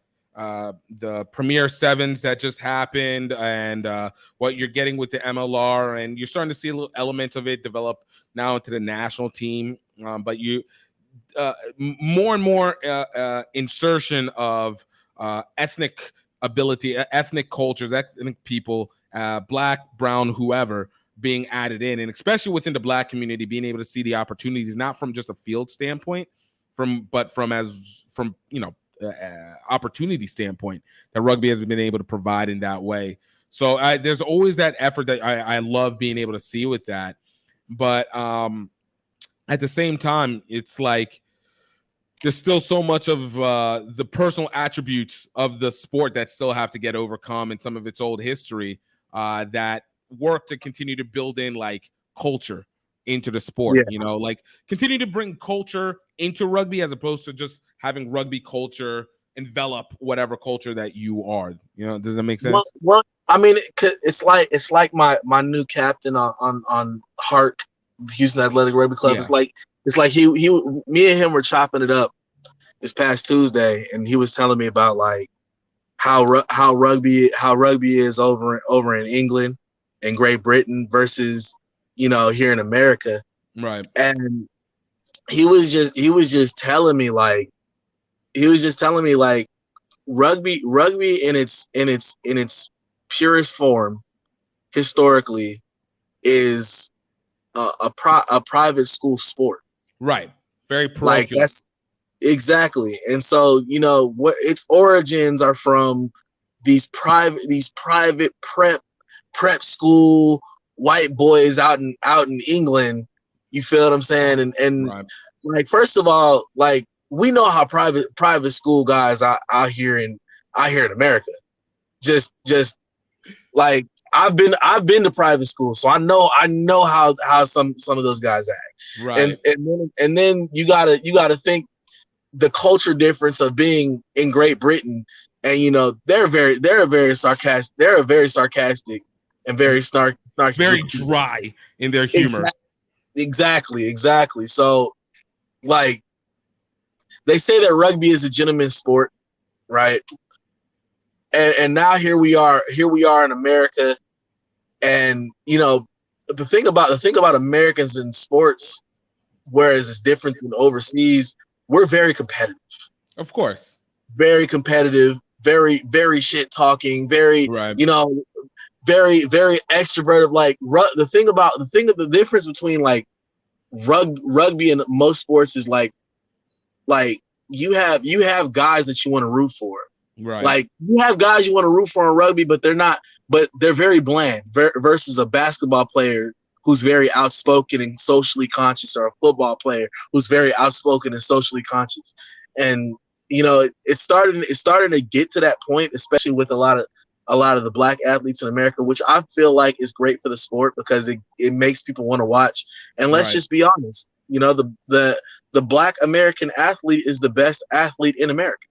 Speaker 2: Premier Sevens that just happened, and what you're getting with the MLR, and you're starting to see a little elements of it develop now into the national team. But you more and more insertion of ethnic ability, ethnic cultures, ethnic people, Black, brown, whoever, being added in, and especially within the Black community, being able to see the opportunities, not from just a field standpoint, but from opportunity standpoint, that rugby has been able to provide in that way. So there's always that effort that I love being able to see with that. But at the same time, it's like there's still so much of the personal attributes of the sport that still have to get overcome in some of its old history, that work to continue to build in like culture into the sport. Like continue to bring culture into rugby as opposed to just having rugby culture envelop whatever culture that you are. Does that make sense?
Speaker 1: Well, I mean, it's like my new captain on Hart, Houston Athletic Rugby Club.
Speaker 2: Yeah.
Speaker 1: It's like me and him were chopping it up this past Tuesday, and he was telling me about like how rugby is over in England and Great Britain versus here in America.
Speaker 2: Right.
Speaker 1: And he was just telling me like rugby in its purest form historically is a private school sport.
Speaker 2: Right. Very parochial.
Speaker 1: Like that's exactly. And so, what its origins are from these private prep school white boys out in England. You feel what I'm saying? And
Speaker 2: right.
Speaker 1: Like, first of all, like we know how private school guys out here in America. Just like I've been to private school, so I know how some of those guys act.
Speaker 2: Right.
Speaker 1: And then you gotta think the culture difference of being in Great Britain, and they're very sarcastic and very snarky,
Speaker 2: very dry in their humor.
Speaker 1: Exactly. So, like, they say that rugby is a gentleman's sport, right? And now here we are in America, and the thing about Americans in sports, whereas it's different than overseas, we're very competitive.
Speaker 2: Of course.
Speaker 1: Very competitive, very, very shit talking, very,
Speaker 2: right.
Speaker 1: Very, very extroverted. Like the difference between like rugby and most sports is like you have guys that you want to root for.
Speaker 2: Right.
Speaker 1: Like you have guys you want to root for in rugby, but they're very bland versus a basketball player who's very outspoken and socially conscious, or a football player who's very outspoken and socially conscious. And it's starting to get to that point, especially with a lot of the Black athletes in America, which I feel like is great for the sport because it makes people want to watch. And let's just be honest, the Black American athlete is the best athlete in America.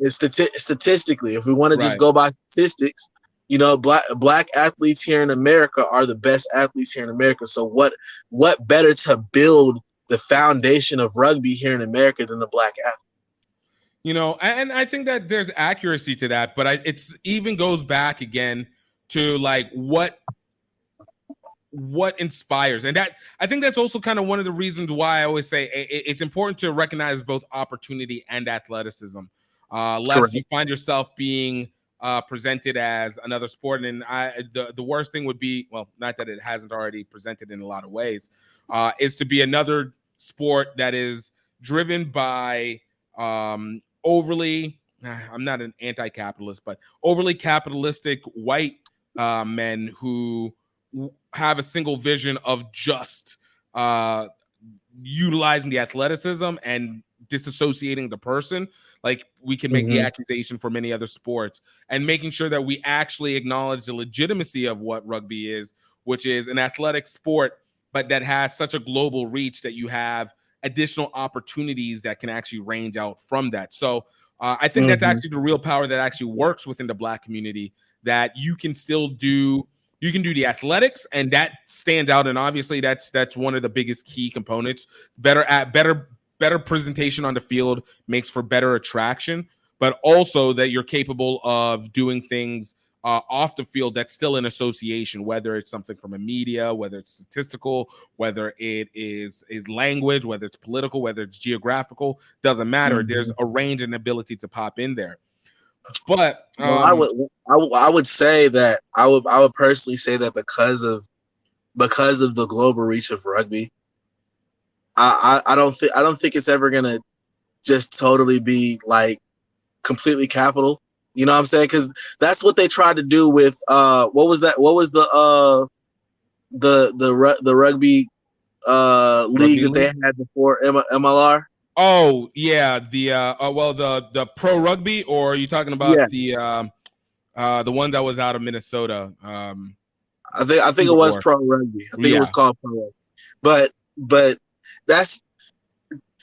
Speaker 1: Statistically, if we want to just go by statistics, Black athletes here in America are the best athletes here in America. So what better to build the foundation of rugby here in America than the Black athlete?
Speaker 2: And I think that there's accuracy to that, but it's even goes back again to like what inspires. And that I think that's also kind of one of the reasons why I always say it's important to recognize both opportunity and athleticism. less
Speaker 1: Correct.
Speaker 2: you find yourself being presented as another sport. And the worst thing would be, well, not that it hasn't already presented in a lot of ways, is to be another sport that is driven by overly, I'm not an anti-capitalist, but overly capitalistic white men who have a single vision of just utilizing the athleticism and disassociating the person. Like we can make the accusation for many other sports, and making sure that we actually acknowledge the legitimacy of what rugby is, which is an athletic sport, but that has such a global reach that you have additional opportunities that can actually range out from that. So I think that's actually the real power that actually works within the Black community, that you can still do. You can do the athletics, and that stands out. And obviously, that's one of the biggest key components. Better presentation on the field makes for better attraction, but also that you're capable of doing things off the field that's still in association, whether it's something from a media, whether it's statistical, whether it is language, whether it's political, whether it's geographical, doesn't matter. There's a range and ability to pop in there. But
Speaker 1: I would say that I would personally say that because of the global reach of rugby, I don't think it's ever gonna just totally be like completely capital. You know what I'm saying? Because that's what they tried to do with what was the rugby league that they had before MLR.
Speaker 2: Oh yeah, the Pro Rugby, or are you talking about the one that was out of Minnesota?
Speaker 1: I think it was Pro Rugby. I think it was called Pro Rugby. But that's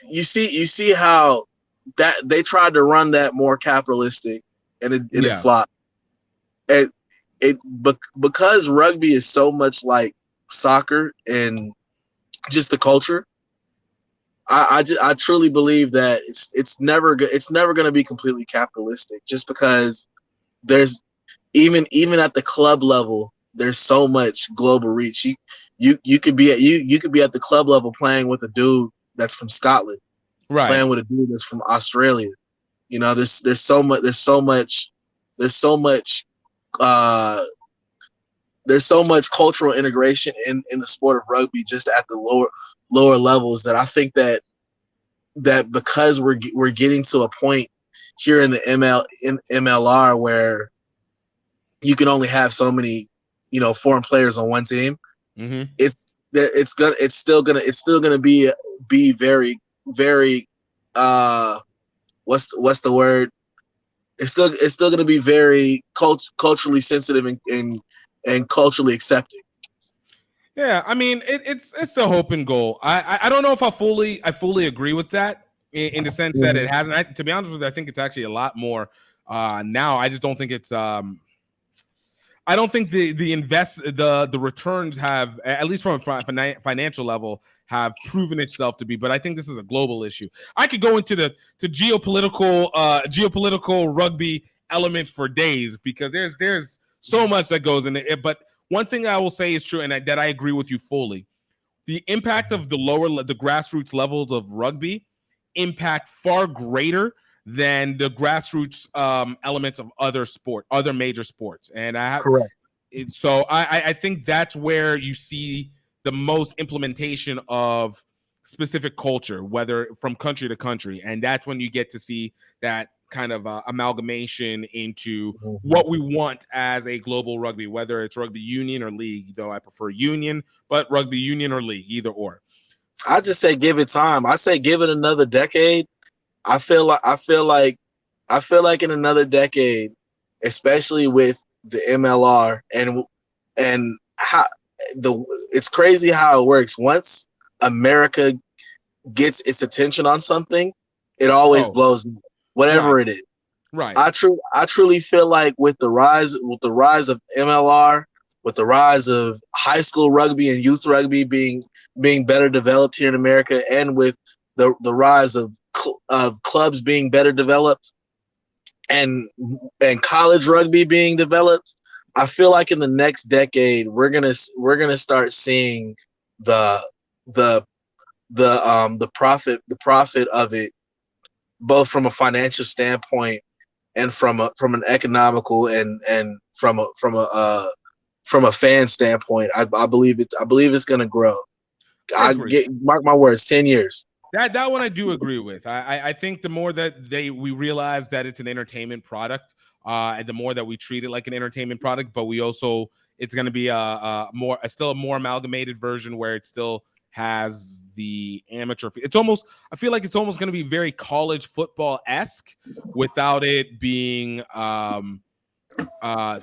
Speaker 1: you see how that they tried to run that more capitalistic, and it flopped. Because rugby is so much like soccer and just the culture. I truly believe that it's never going to be completely capitalistic, just because there's even at the club level, there's so much global reach. You could be at the club level playing with a dude that's from Scotland,
Speaker 2: right?
Speaker 1: Playing with a dude that's from Australia. You know, there's so much cultural integration in the sport of rugby, just at the lower levels, that I think that because we're getting to a point here in the MLR where you can only have so many, foreign players on one team. It's still gonna be very, very what's the word? It's still gonna be very culturally sensitive and culturally accepting.
Speaker 2: Yeah, I mean it's a hope and goal. I don't know if I fully agree with that in the sense that it hasn't. To be honest with you, I think it's actually a lot more now. I just don't think it's. I don't think the returns have, at least from a financial level, have proven itself to be. But I think this is a global issue. I could go into the geopolitical rugby element for days, because there's so much that goes in it. But one thing I will say is true, and that I agree with you fully. The impact of the grassroots levels of rugby impact far greater than the grassroots elements of other major sports. And
Speaker 1: correct.
Speaker 2: So I think that's where you see the most implementation of specific culture, whether from country to country. And that's when you get to see that kind of amalgamation into what we want as a global rugby, whether it's rugby union or league, though I prefer union, but rugby union or league, either or.
Speaker 1: I just say give it time. I say give it another decade. I feel like in another decade, especially with the MLR and how it's crazy how it works. Once America gets its attention on something, it always blows up, whatever it is.
Speaker 2: Right.
Speaker 1: I truly feel like with the rise of MLR, with the rise of high school rugby and youth rugby being better developed here in America, and with the rise of clubs being better developed and college rugby being developed, I feel like in the next decade we're gonna start seeing the profit of it both from a financial standpoint and from an economical and from a fan standpoint. I believe it's going to grow. Mark my words, 10 years.
Speaker 2: That one I do agree with. I think the more that we realize that it's an entertainment product, and the more that we treat it like an entertainment product, but we also it's going to be still a more amalgamated version where it still has the amateur. I feel like it's almost going to be very college football-esque without it being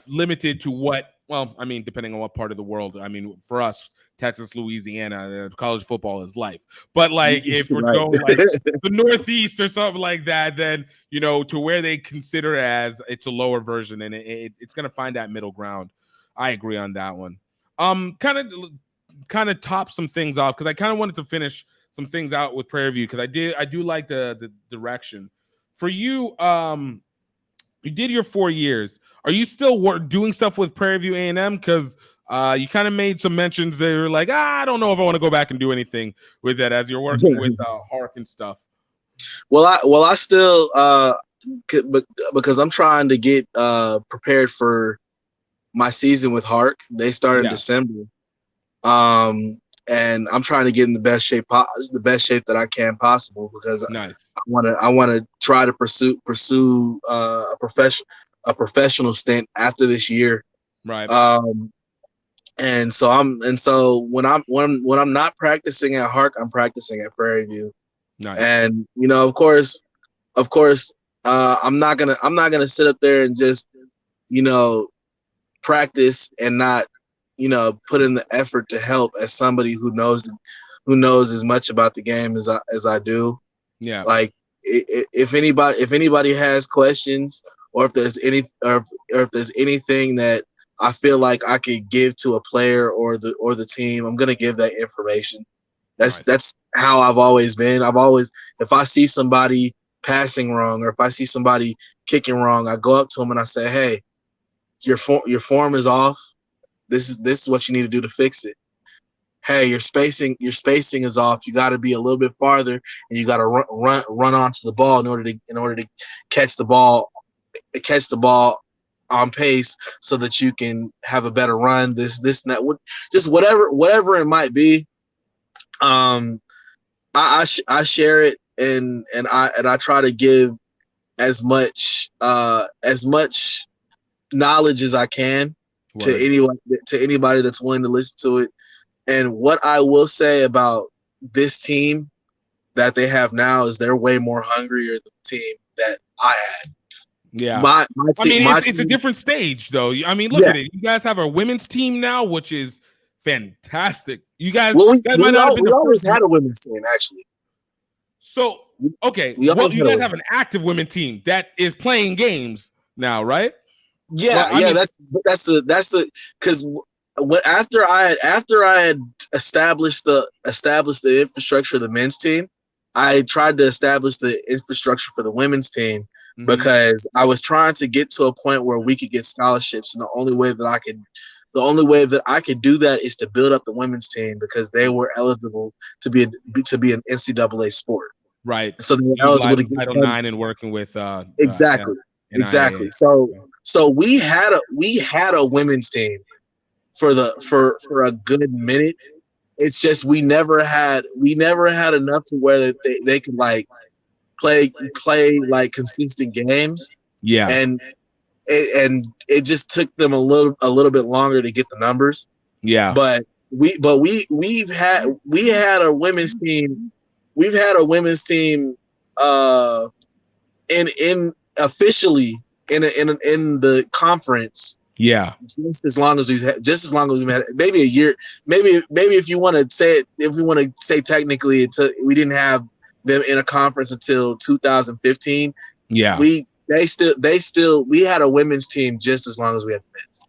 Speaker 2: limited to what. Well, I mean, depending on what part of the world. I mean, for us, Texas, Louisiana, college football is life. But like, if we're going like the Northeast or something like that, then to where they consider it as it's a lower version, and it's going to find that middle ground. I agree on that one. Kind of top some things off because I kind of wanted to finish some things out with Prairie View because I do like the direction for you. You did your 4 years. Are you still doing stuff with Prairie View A&M? Because you kind of made some mentions that you're like, I don't know if I want to go back and do anything with that as you're working with Hark and stuff.
Speaker 1: Well, I still because I'm trying to get prepared for my season with Hark. They start in December, and I'm trying to get in the best shape that I can possible because I want to try to pursue a professional stint after this year.
Speaker 2: Right.
Speaker 1: And so when I'm not practicing at Hark, I'm practicing at Prairie View.
Speaker 2: Nice.
Speaker 1: And of course, I'm not gonna sit up there and just practice and not put in the effort to help as somebody who knows as much about the game as I do.
Speaker 2: Yeah.
Speaker 1: Like if anybody has questions or if there's anything that I feel like I could give to a player or the team, I'm gonna give that information. That's how I've always been. If I see somebody passing wrong or if I see somebody kicking wrong, I go up to them and I say, "Hey, your form is off. This is what you need to do to fix it. Hey, your spacing is off. You got to be a little bit farther and you got to run onto the ball in order to catch the ball on pace so that you can have a better run. This and that, just whatever it might be. I share it and I try to give as much knowledge as I can to anybody that's willing to listen to it. And what I will say about this team that they have now is they're way more hungrier than the team that I had.
Speaker 2: Yeah.
Speaker 1: My team,
Speaker 2: it's a different stage though. I mean, look at it. You guys have a women's team now, which is fantastic. You guys,
Speaker 1: we always had a women's team actually.
Speaker 2: So okay, you guys have an active women's team that is playing games now, right?
Speaker 1: Yeah, that's the because after I had established the infrastructure of the men's team, I tried to establish the infrastructure for the women's team because I was trying to get to a point where we could get scholarships, and the only way that I could do that is to build up the women's team because they were eligible to be an NCAA sport.
Speaker 2: Right.
Speaker 1: So they were eligible to get
Speaker 2: Title IX and working with
Speaker 1: exactly. So we had a women's team for a good minute. It's just we never had enough to where they could like play like consistent games.
Speaker 2: Yeah.
Speaker 1: And it just took them a little bit longer to get the numbers.
Speaker 2: Yeah.
Speaker 1: But we've had a women's team. We've had a women's team in officially in the conference.
Speaker 2: Yeah.
Speaker 1: Just as long as we've had maybe a year, maybe if you want to say it, if we want to say technically we didn't have them in a conference until 2015.
Speaker 2: Yeah.
Speaker 1: We had a women's team just as long as we had the men's.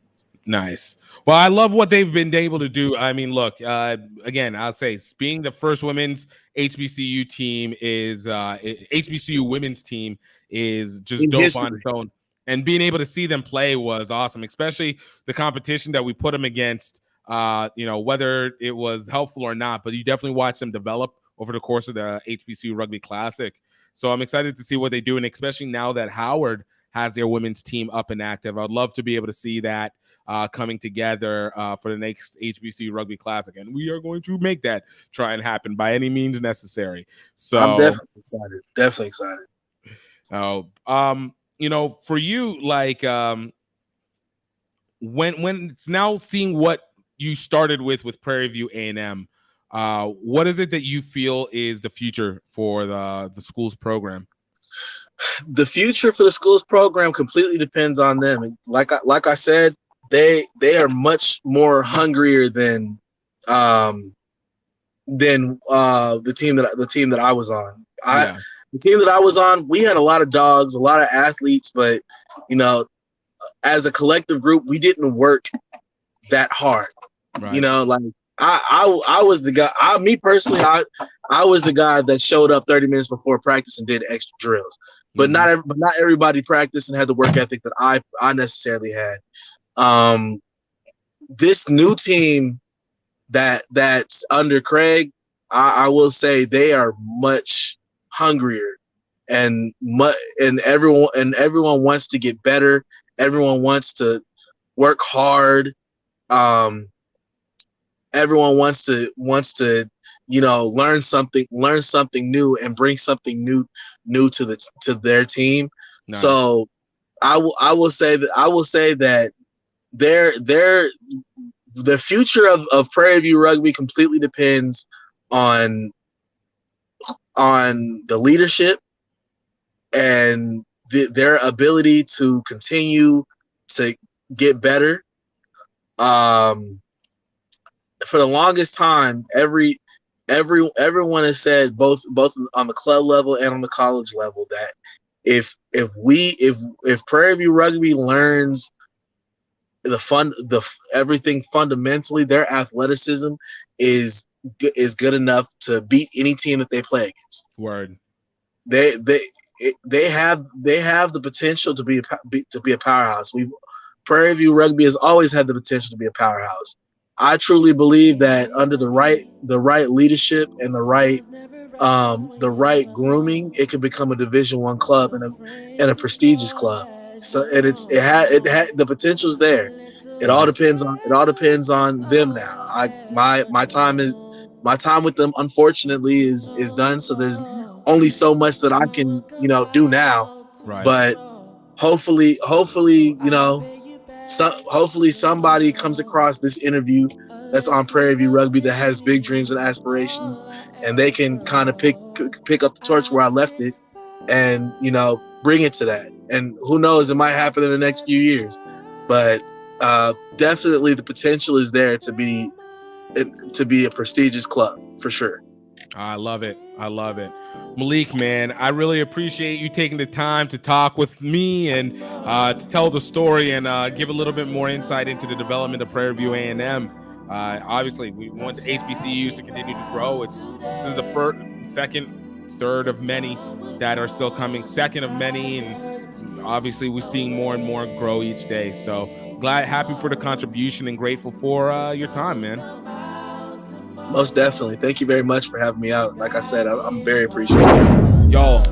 Speaker 2: Nice. Well, I love what they've been able to do. I mean, look, again, I'll say being the first women's HBCU team is HBCU women's team is just dope on its own. And being able to see them play was awesome, especially the competition that we put them against, whether it was helpful or not, but you definitely watch them develop over the course of the HBCU Rugby Classic. So I'm excited to see what they do, and especially now that Howard has their women's team up and active. I'd love to be able to see that coming together for the next HBCU Rugby Classic, and we are going to make that try and happen by any means necessary. So
Speaker 1: I'm definitely excited. Definitely excited.
Speaker 2: For you, like when it's now seeing what you started with Prairie View A&M, what is it that you feel is the future for the school's program?
Speaker 1: The future for the school's program completely depends on them. Like I said, they are much more hungrier than the team that I was on. The team that I was on, we had a lot of dogs, a lot of athletes, but as a collective group, we didn't work that hard.
Speaker 2: Right.
Speaker 1: Like I was the guy. Me personally, I was the guy that showed up 30 minutes before practice and did extra drills. But not everybody practiced and had the work ethic that I necessarily had. This new team that's under Craig, I will say they are much hungrier, and everyone wants to get better. Everyone wants to work hard. Everyone wants to learn something new and bring something new to their team. Nice. So I will say that the future of Prairie View Rugby completely depends on the leadership and their ability to continue to get better. For the longest time, everyone has said both on the club level and on the college level that if Prairie View Rugby learns everything fundamentally, their athleticism is good enough to beat any team that they play against.
Speaker 2: Word.
Speaker 1: They have the potential to be a powerhouse. Prairie View Rugby has always had the potential to be a powerhouse. I truly believe that under the right leadership and the right grooming, it could become a Division I club and a prestigious club. So the potential's there. It all depends on them now. My time with them, unfortunately, is done. So there's only so much that I can do now.
Speaker 2: Right.
Speaker 1: But hopefully hopefully somebody comes across this interview that's on Prairie View Rugby that has big dreams and aspirations, and they can kind of pick up the torch where I left it and bring it to that. And who knows, it might happen in the next few years, but definitely the potential is there to be a prestigious club for sure.
Speaker 2: I love it. Malik, man, I really appreciate you taking the time to talk with me and to tell the story and give a little bit more insight into the development of Prairie View A&M. Obviously, we want the HBCUs to continue to grow. This is the third of many that are still coming, second of many, and obviously we're seeing more and more grow each day. So happy for the contribution and grateful for your time, man.
Speaker 1: Most definitely. Thank you very much for having me out. Like I said, I'm very appreciative.
Speaker 2: Y'all,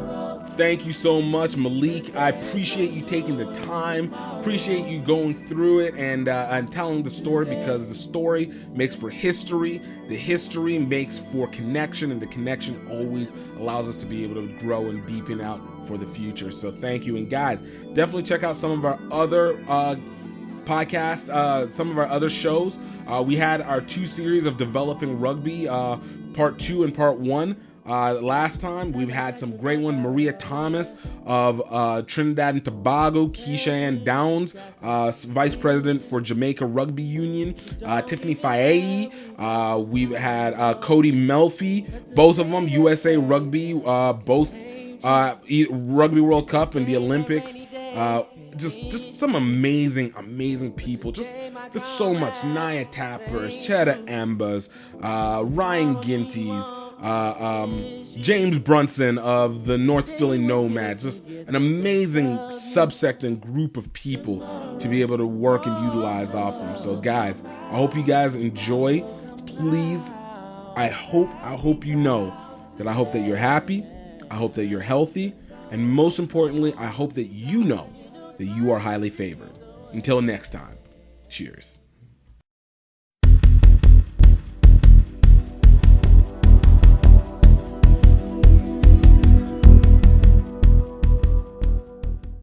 Speaker 2: thank you so much, Malik. I appreciate you taking the time. Appreciate you going through it and telling the story, because the story makes for history. The history makes for connection, and the connection always allows us to be able to grow and deepen out for the future. So thank you. And guys, definitely check out some of our other podcasts, some of our other shows. We had our 2 series of Developing Rugby, part 2 and part 1. Last time we've had some great ones. Maria Thomas of Trinidad and Tobago, Keisha Ann Downs, Vice President for Jamaica Rugby Union, Tiffany Faye. We've had Cody Melfi, both of them USA Rugby, both Rugby World Cup and the Olympics. Just some amazing people. Just so much. Nia Tappers, Cheddar Ambers, Ryan Ginties, James Brunson of the North Philly Nomads. Just an amazing subsect and group of people to be able to work and utilize off them. So guys, I hope you guys enjoy. Please, I hope that I hope that you're happy, I hope that you're healthy, and most importantly, I hope that you know that you are highly favored. Until next time, cheers.